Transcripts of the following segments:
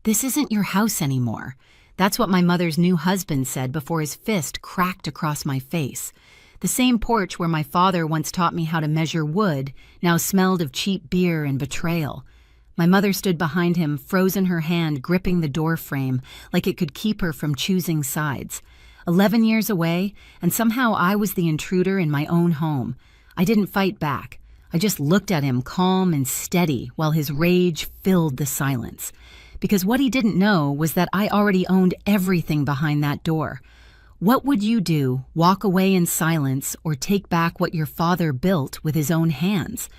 "This isn't your house anymore." That's what my mother's new husband said before his fist cracked across my face. The same porch where my father once taught me how to measure wood now smelled of cheap beer and betrayal. My mother stood behind him, frozen, her hand gripping the door frame like it could keep her from choosing sides. 11 years away, and somehow I was the intruder in my own home. I didn't fight back. I just looked at him, calm and steady, while his rage filled the silence. Because what he didn't know was that I already owned everything behind that door. What would you do, walk away in silence, or take back what your father built with his own hands?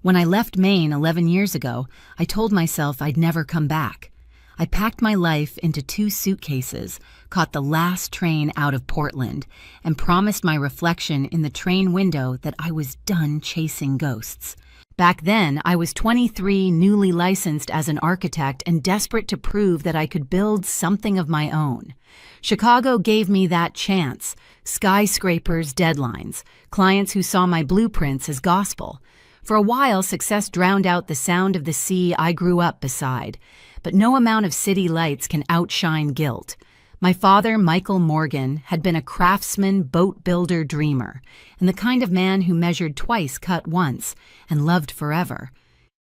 When I left Maine 11 years ago, I told myself I'd never come back. I packed my life into 2 suitcases, caught the last train out of Portland, and promised my reflection in the train window that I was done chasing ghosts. Back then, I was 23, newly licensed as an architect, and desperate to prove that I could build something of my own. Chicago gave me that chance. Skyscrapers, deadlines, clients who saw my blueprints as gospel. For a while, success drowned out the sound of the sea I grew up beside. But no amount of city lights can outshine guilt. My father, Michael Morgan, had been a craftsman, boat builder, dreamer, and the kind of man who measured twice, cut once, and loved forever.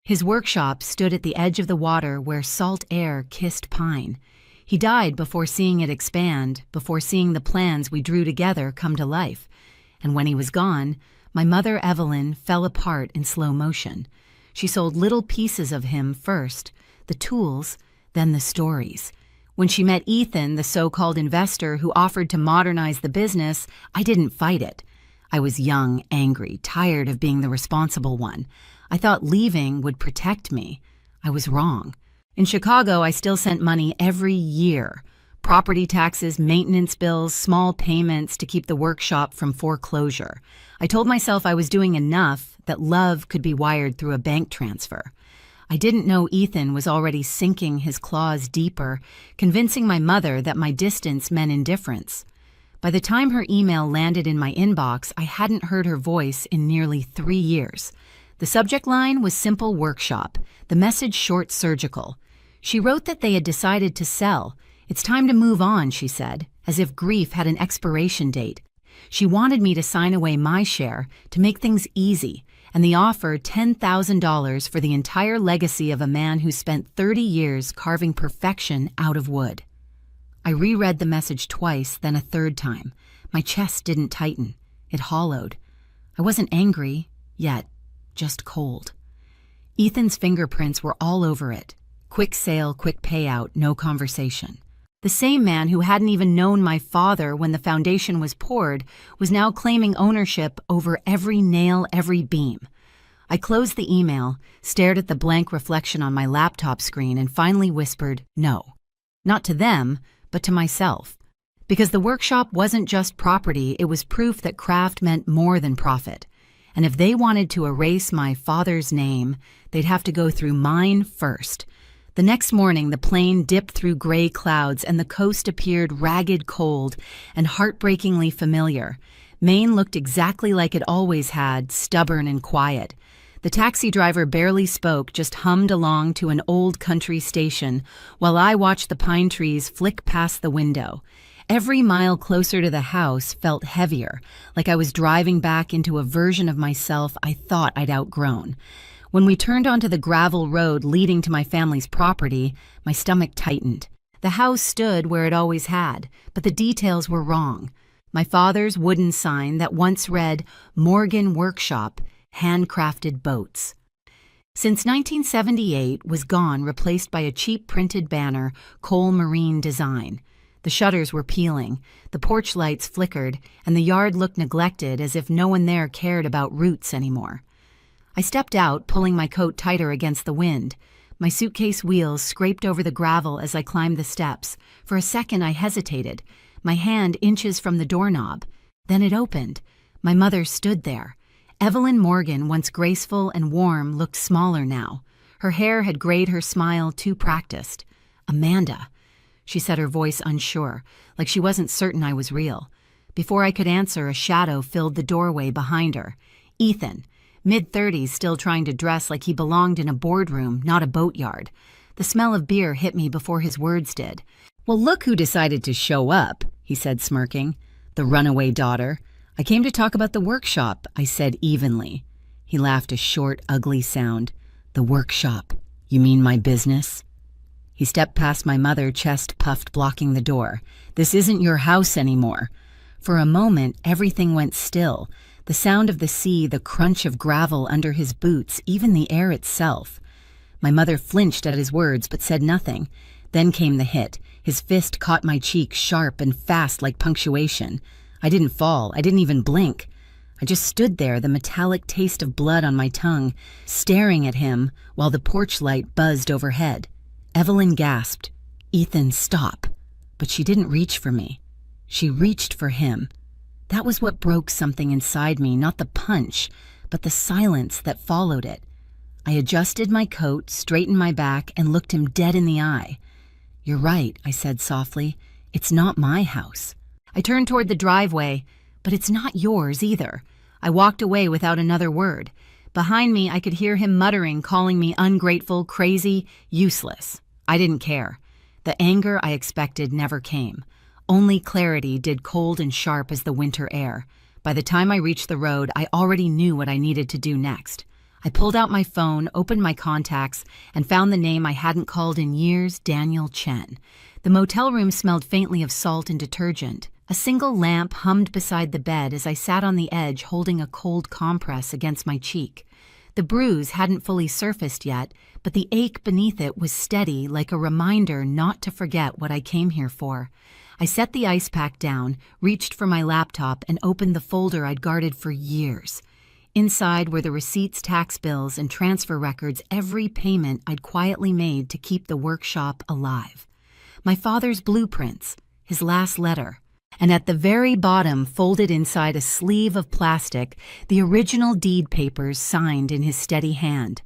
His workshop stood at the edge of the water where salt air kissed pine. He died before seeing it expand, before seeing the plans we drew together come to life. And when he was gone, my mother, Evelyn, fell apart in slow motion. She sold little pieces of him first, the tools, then the stories. When she met Ethan, the so-called investor who offered to modernize the business, I didn't fight it. I was young, angry, tired of being the responsible one. I thought leaving would protect me. I was wrong. In Chicago, I still sent money every year. Property taxes, maintenance bills, small payments to keep the workshop from foreclosure. I told myself I was doing enough, that love could be wired through a bank transfer. I didn't know Ethan was already sinking his claws deeper, convincing my mother that my distance meant indifference. By the time her email landed in my inbox, I hadn't heard her voice in nearly 3 years. The subject line was simple workshop, the message short surgical. She wrote that they had decided to sell. It's time to move on, she said, as if grief had an expiration date. She wanted me to sign away my share to make things easy, and the offer $10,000 for the entire legacy of a man who spent 30 years carving perfection out of wood. I reread the message twice, then a third time. My chest didn't tighten. It hollowed. I wasn't angry, yet just cold. Ethan's fingerprints were all over it. Quick sale, quick payout, no conversation. The same man who hadn't even known my father when the foundation was poured was now claiming ownership over every nail, every beam. I closed the email, stared at the blank reflection on my laptop screen, and finally whispered, no. Not to them, but to myself. Because the workshop wasn't just property, it was proof that craft meant more than profit. And if they wanted to erase my father's name, they'd have to go through mine first. The next morning, the plane dipped through gray clouds and the coast appeared ragged, cold, and heartbreakingly familiar. Maine looked exactly like it always had, stubborn and quiet. The taxi driver barely spoke, just hummed along to an old country station, while I watched the pine trees flick past the window. Every mile closer to the house felt heavier, like I was driving back into a version of myself I thought I'd outgrown. When we turned onto the gravel road leading to my family's property, my stomach tightened. The house stood where it always had, but the details were wrong. My father's wooden sign that once read, Morgan Workshop, handcrafted boats. Since 1978 was gone, replaced by a cheap printed banner, Cole Marine Design. The shutters were peeling, the porch lights flickered, and the yard looked neglected as if no one there cared about roots anymore. I stepped out, pulling my coat tighter against the wind. My suitcase wheels scraped over the gravel as I climbed the steps. For a second I hesitated, my hand inches from the doorknob. Then it opened. My mother stood there. Evelyn Morgan, once graceful and warm, looked smaller now. Her hair had grayed her smile too practiced. Amanda, she said, her voice unsure, like she wasn't certain I was real. Before I could answer, a shadow filled the doorway behind her. Ethan, mid-30s, still trying to dress like he belonged in a boardroom, not a boatyard. The smell of beer hit me before his words did. "Well, look who decided to show up," he said, smirking. "The runaway daughter. I came to talk about the workshop," I said evenly. He laughed a short, ugly sound. "The workshop? You mean my business?" He stepped past my mother, chest puffed, blocking the door. "This isn't your house anymore." For a moment, everything went still. The sound of the sea, the crunch of gravel under his boots, even the air itself. My mother flinched at his words but said nothing. Then came the hit. His fist caught my cheek, sharp and fast like punctuation. I didn't fall. I didn't even blink. I just stood there, the metallic taste of blood on my tongue, staring at him while the porch light buzzed overhead. Evelyn gasped, "Ethan, stop." But she didn't reach for me. She reached for him. That was what broke something inside me, not the punch, but the silence that followed it. I adjusted my coat, straightened my back, and looked him dead in the eye. "You're right," I said softly. "It's not my house." I turned toward the driveway, "But it's not yours either." I walked away without another word. Behind me, I could hear him muttering, calling me ungrateful, crazy, useless. I didn't care. The anger I expected never came. Only clarity did, cold and sharp as the winter air. By the time I reached the road, I already knew what I needed to do next. I pulled out my phone, opened my contacts, and found the name I hadn't called in years, Daniel Chen. The motel room smelled faintly of salt and detergent. A single lamp hummed beside the bed as I sat on the edge holding a cold compress against my cheek. The bruise hadn't fully surfaced yet, but the ache beneath it was steady, like a reminder not to forget what I came here for. I set the ice pack down, reached for my laptop, and opened the folder I'd guarded for years. Inside were the receipts, tax bills, and transfer records, every payment I'd quietly made to keep the workshop alive. My father's blueprints, his last letter, and at the very bottom, folded inside a sleeve of plastic, the original deed papers signed in his steady hand.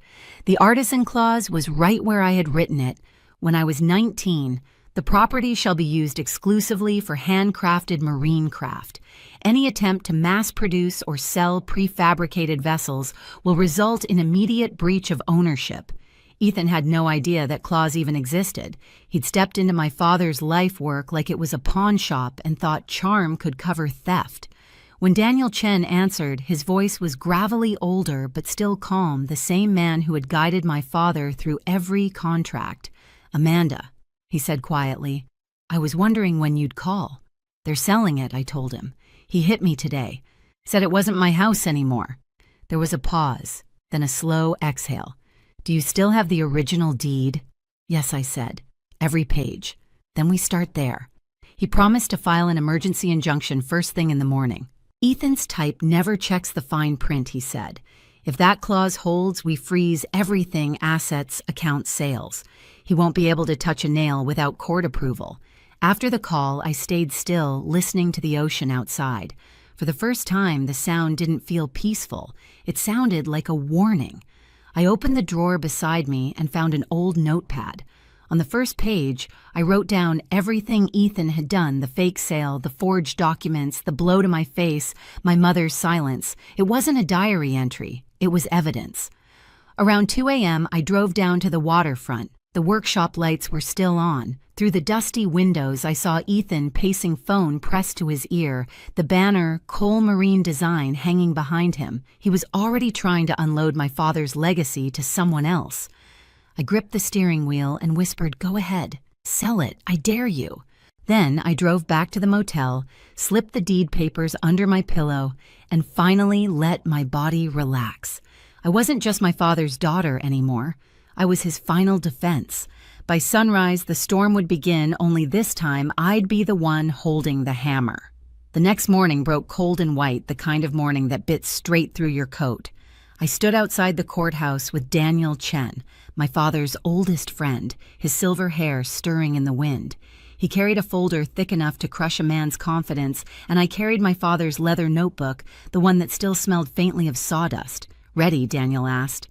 The artisan clause was right where I had written it. When I was 19, the property shall be used exclusively for handcrafted marine craft. Any attempt to mass produce or sell prefabricated vessels will result in immediate breach of ownership. Ethan had no idea that clause even existed. He'd stepped into my father's life work like it was a pawn shop and thought charm could cover theft. When Daniel Chen answered, his voice was gravelly older but still calm, the same man who had guided my father through every contract. "Amanda," he said quietly, "I was wondering when you'd call." "They're selling it," I told him. "He hit me today. Said it wasn't my house anymore." There was a pause, then a slow exhale. "Do you still have the original deed?" "Yes," I said. "Every page." "Then we start there." He promised to file an emergency injunction first thing in the morning. "Ethan's type never checks the fine print," he said. "If that clause holds, we freeze everything, assets, accounts, sales. He won't be able to touch a nail without court approval." After the call, I stayed still, listening to the ocean outside. For the first time, the sound didn't feel peaceful. It sounded like a warning. I opened the drawer beside me and found an old notepad. On the first page, I wrote down everything Ethan had done, the fake sale, the forged documents, the blow to my face, my mother's silence. It wasn't a diary entry. It was evidence. Around 2 a.m., I drove down to the waterfront. The workshop lights were still on. Through the dusty windows, I saw Ethan pacing, phone pressed to his ear, the banner Cole Marine Design hanging behind him. He was already trying to unload my father's legacy to someone else. I gripped the steering wheel and whispered, "Go ahead. Sell it. I dare you." Then I drove back to the motel, slipped the deed papers under my pillow, and finally let my body relax. I wasn't just my father's daughter anymore. I was his final defense. By sunrise, the storm would begin, only this time I'd be the one holding the hammer. The next morning broke cold and white, the kind of morning that bit straight through your coat. I stood outside the courthouse with Daniel Chen, my father's oldest friend, his silver hair stirring in the wind. He carried a folder thick enough to crush a man's confidence, and I carried my father's leather notebook, the one that still smelled faintly of sawdust. "Ready?" Daniel asked.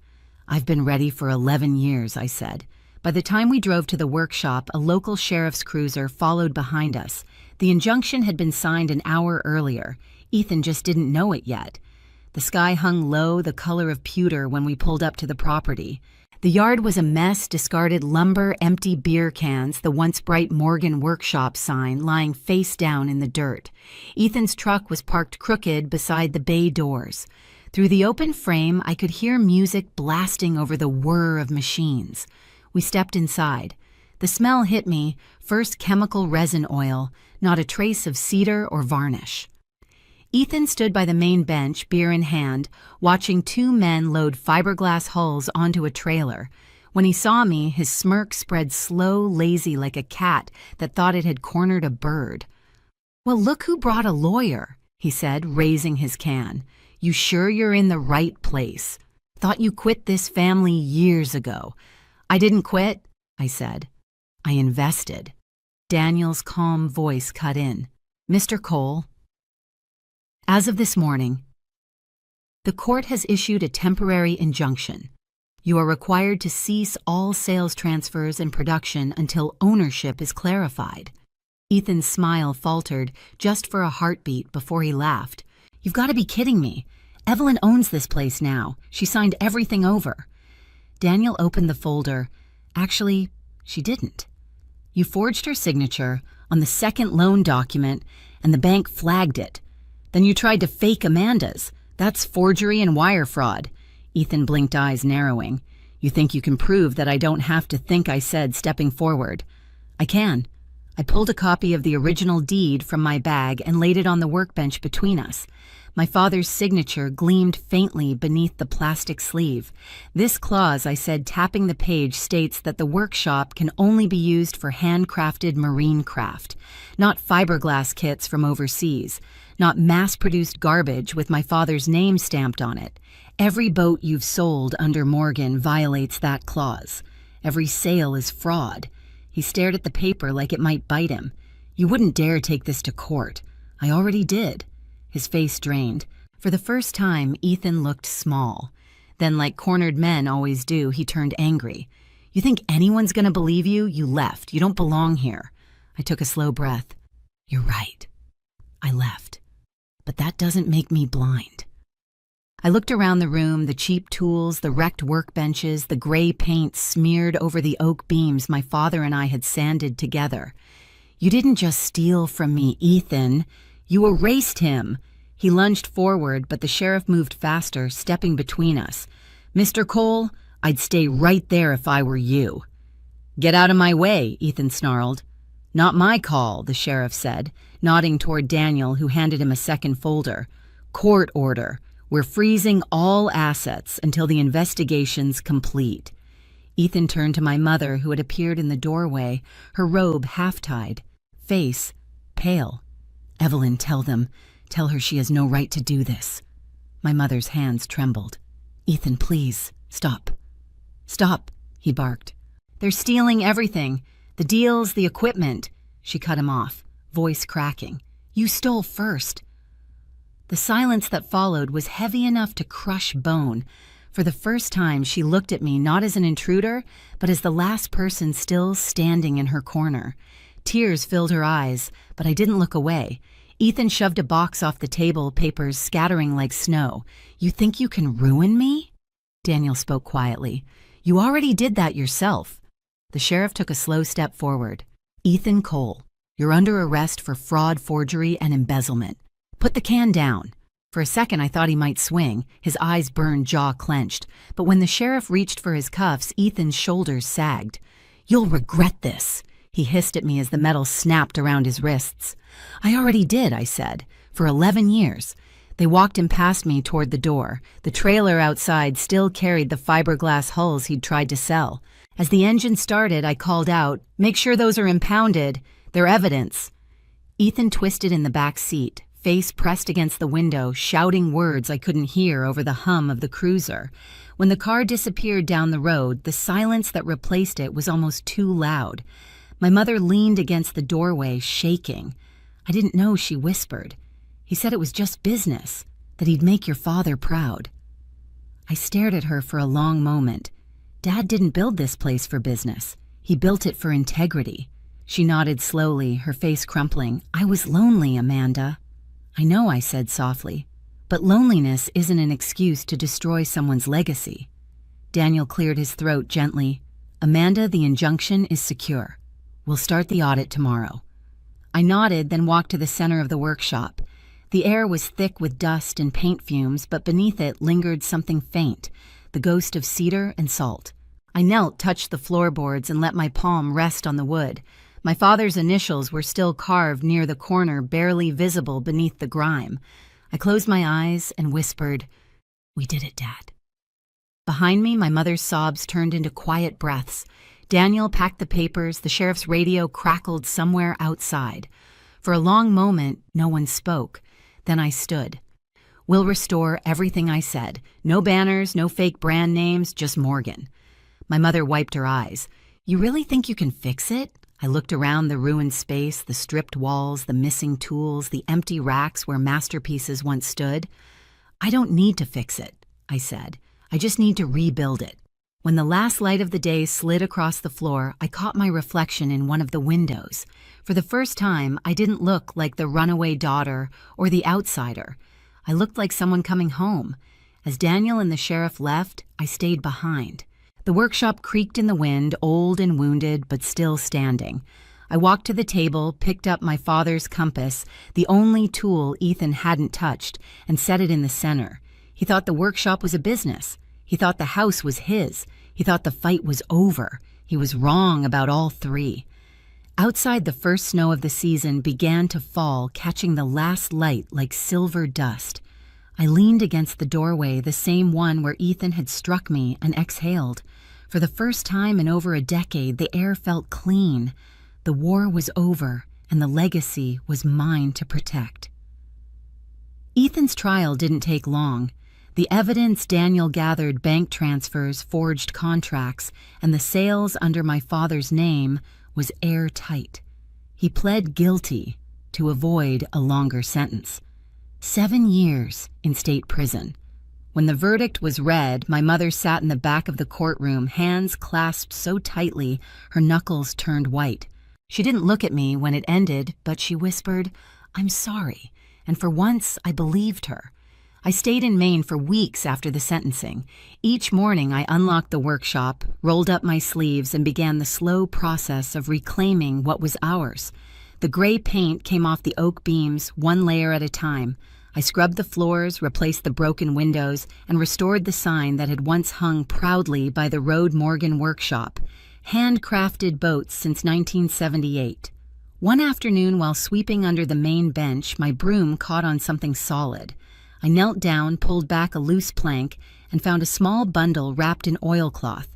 "I've been ready for 11 years, I said. By the time we drove to the workshop, a local sheriff's cruiser followed behind us. The injunction had been signed an hour earlier. Ethan just didn't know it yet. The sky hung low, the color of pewter, when we pulled up to the property. The yard was a mess, discarded lumber, empty beer cans, the once bright Morgan Workshop sign lying face down in the dirt. Ethan's truck was parked crooked beside the bay doors. Through the open frame, I could hear music blasting over the whir of machines. We stepped inside. The smell hit me, first chemical resin oil, not a trace of cedar or varnish. Ethan stood by the main bench, beer in hand, watching two men load fiberglass hulls onto a trailer. When he saw me, his smirk spread slow, lazy like a cat that thought it had cornered a bird. "Well, look who brought a lawyer," he said, raising his can. "You sure you're in the right place? Thought you quit this family years ago." "I didn't quit," I said. "I invested." Daniel's calm voice cut in. "Mr. Cole, as of this morning, the court has issued a temporary injunction. You are required to cease all sales transfers and production until ownership is clarified." Ethan's smile faltered just for a heartbeat before he laughed. "You've got to be kidding me. Evelyn owns this place now. She signed everything over." Daniel opened the folder. "Actually, she didn't. You forged her signature on the second loan document and the bank flagged it. Then you tried to fake Amanda's. That's forgery and wire fraud." Ethan blinked, eyes narrowing. "You think you can prove that I don't have to think," I said, stepping forward. "I can." I pulled a copy of the original deed from my bag and laid it on the workbench between us. My father's signature gleamed faintly beneath the plastic sleeve. "This clause," I said, tapping the page, states that the workshop can only be used for handcrafted marine craft, not fiberglass kits from overseas, not mass-produced garbage with my father's name stamped on it. Every boat you've sold under Morgan violates that clause. Every sale is fraud." He stared at the paper like it might bite him. "You wouldn't dare take this to court." "I already did." His face drained. For the first time, Ethan looked small. Then, like cornered men always do, he turned angry. "You think anyone's going to believe you? You left. You don't belong here." I took a slow breath. "You're right. I left. But that doesn't make me blind." I looked around the room, the cheap tools, the wrecked workbenches, the gray paint smeared over the oak beams my father and I had sanded together. "You didn't just steal from me, Ethan. You erased him." He lunged forward, but the sheriff moved faster, stepping between us. "Mr. Cole, I'd stay right there if I were you." "Get out of my way," Ethan snarled. "Not my call," the sheriff said, nodding toward Daniel, who handed him a second folder. "Court order. We're freezing all assets until the investigation's complete." Ethan turned to my mother, who had appeared in the doorway, her robe half-tied, face pale. "Evelyn, tell her she has no right to do this." My mother's hands trembled. "Ethan, please, stop." "Stop," he barked. "They're stealing everything. The deals, the equipment." She cut him off, voice cracking. "You stole first." The silence that followed was heavy enough to crush bone. For the first time, she looked at me not as an intruder, but as the last person still standing in her corner. Tears filled her eyes, but I didn't look away. Ethan shoved a box off the table, papers scattering like snow. "You think you can ruin me?" Daniel spoke quietly. "You already did that yourself." The sheriff took a slow step forward. "Ethan Cole, you're under arrest for fraud, forgery, and embezzlement. Put the can down." For a second, I thought he might swing. His eyes burned, jaw clenched. But when the sheriff reached for his cuffs, Ethan's shoulders sagged. "You'll regret this," he hissed at me as the metal snapped around his wrists. "I already did," I said, "for 11 years. They walked him past me toward the door. The trailer outside still carried the fiberglass hulls he'd tried to sell. As the engine started, I called out, "Make sure those are impounded. They're evidence." Ethan twisted in the back seat, face pressed against the window, shouting words I couldn't hear over the hum of the cruiser. When the car disappeared down the road, the silence that replaced it was almost too loud. My mother leaned against the doorway, shaking. I didn't know she whispered. "He said it was just business, that he'd make your father proud." I stared at her for a long moment. "Dad didn't build this place for business. He built it for integrity." She nodded slowly, her face crumpling. "I was lonely, Amanda." "I know," I said softly, "but loneliness isn't an excuse to destroy someone's legacy." Daniel cleared his throat gently. "Amanda, the injunction is secure. We'll start the audit tomorrow." I nodded, then walked to the center of the workshop. The air was thick with dust and paint fumes, but beneath it lingered something faint, the ghost of cedar and salt. I knelt, touched the floorboards, and let my palm rest on the wood. My father's initials were still carved near the corner, barely visible beneath the grime. I closed my eyes and whispered, "We did it, Dad." Behind me, my mother's sobs turned into quiet breaths. Daniel packed the papers, the sheriff's radio crackled somewhere outside. For a long moment, no one spoke. Then I stood. "We'll restore everything I said. No banners, no fake brand names, just Morgan." My mother wiped her eyes. "You really think you can fix it?" I looked around the ruined space, the stripped walls, the missing tools, the empty racks where masterpieces once stood. "I don't need to fix it," I said. "I just need to rebuild it." When the last light of the day slid across the floor, I caught my reflection in one of the windows. For the first time, I didn't look like the runaway daughter or the outsider. I looked like someone coming home. As Daniel and the sheriff left, I stayed behind. The workshop creaked in the wind, old and wounded, but still standing. I walked to the table, picked up my father's compass, the only tool Ethan hadn't touched, and set it in the center. He thought the workshop was a business. He thought the house was his. He thought the fight was over. He was wrong about all three. Outside, the first snow of the season began to fall, catching the last light like silver dust. I leaned against the doorway, the same one where Ethan had struck me, and exhaled. For the first time in over a decade, the air felt clean. The war was over, and the legacy was mine to protect. Ethan's trial didn't take long. The evidence Daniel gathered, bank transfers, forged contracts, and the sales under my father's name, was airtight. He pled guilty to avoid a longer sentence. 7 years in state prison. When the verdict was read, my mother sat in the back of the courtroom, hands clasped so tightly her knuckles turned white. She didn't look at me when it ended, but she whispered, "I'm sorry," and for once I believed her. I stayed in Maine for weeks after the sentencing. Each morning I unlocked the workshop, rolled up my sleeves, and began the slow process of reclaiming what was ours. The gray paint came off the oak beams, one layer at a time. I scrubbed the floors, replaced the broken windows, and restored the sign that had once hung proudly by the Road Morgan workshop. Handcrafted boats since 1978. One afternoon, while sweeping under the main bench, my broom caught on something solid. I knelt down, pulled back a loose plank, and found a small bundle wrapped in oilcloth.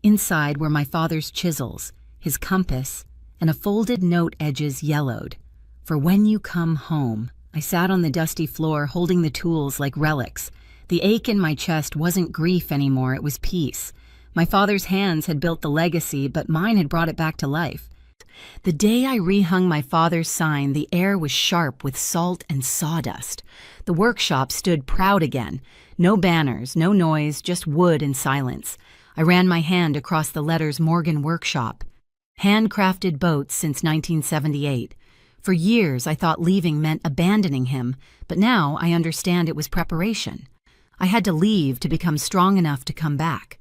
Inside were my father's chisels, his compass, and a folded note edges yellowed. "For when you come home." I sat on the dusty floor, holding the tools like relics. The ache in my chest wasn't grief anymore, it was peace. My father's hands had built the legacy, but mine had brought it back to life. The day I rehung my father's sign, the air was sharp with salt and sawdust. The workshop stood proud again. No banners, no noise, just wood and silence. I ran my hand across the letters Morgan Workshop. Handcrafted boats since 1978. For years I thought leaving meant abandoning him, but now I understand it was preparation. I had to leave to become strong enough to come back.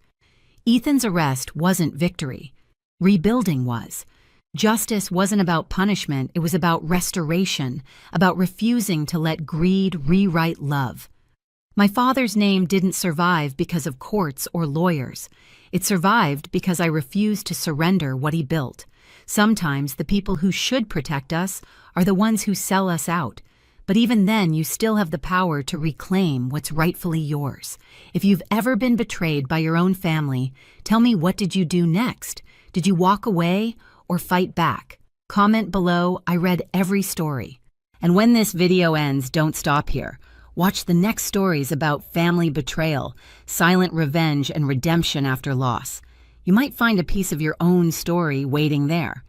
Ethan's arrest wasn't victory. Rebuilding was. Justice wasn't about punishment, it was about restoration, about refusing to let greed rewrite love. My father's name didn't survive because of courts or lawyers. It survived because I refused to surrender what he built. Sometimes the people who should protect us are the ones who sell us out. But even then, you still have the power to reclaim what's rightfully yours. If you've ever been betrayed by your own family, tell me, what did you do next? Did you walk away or fight back? Comment below. I read every story. And when this video ends, don't stop here. Watch the next stories about family betrayal, silent revenge, and redemption after loss. You might find a piece of your own story waiting there.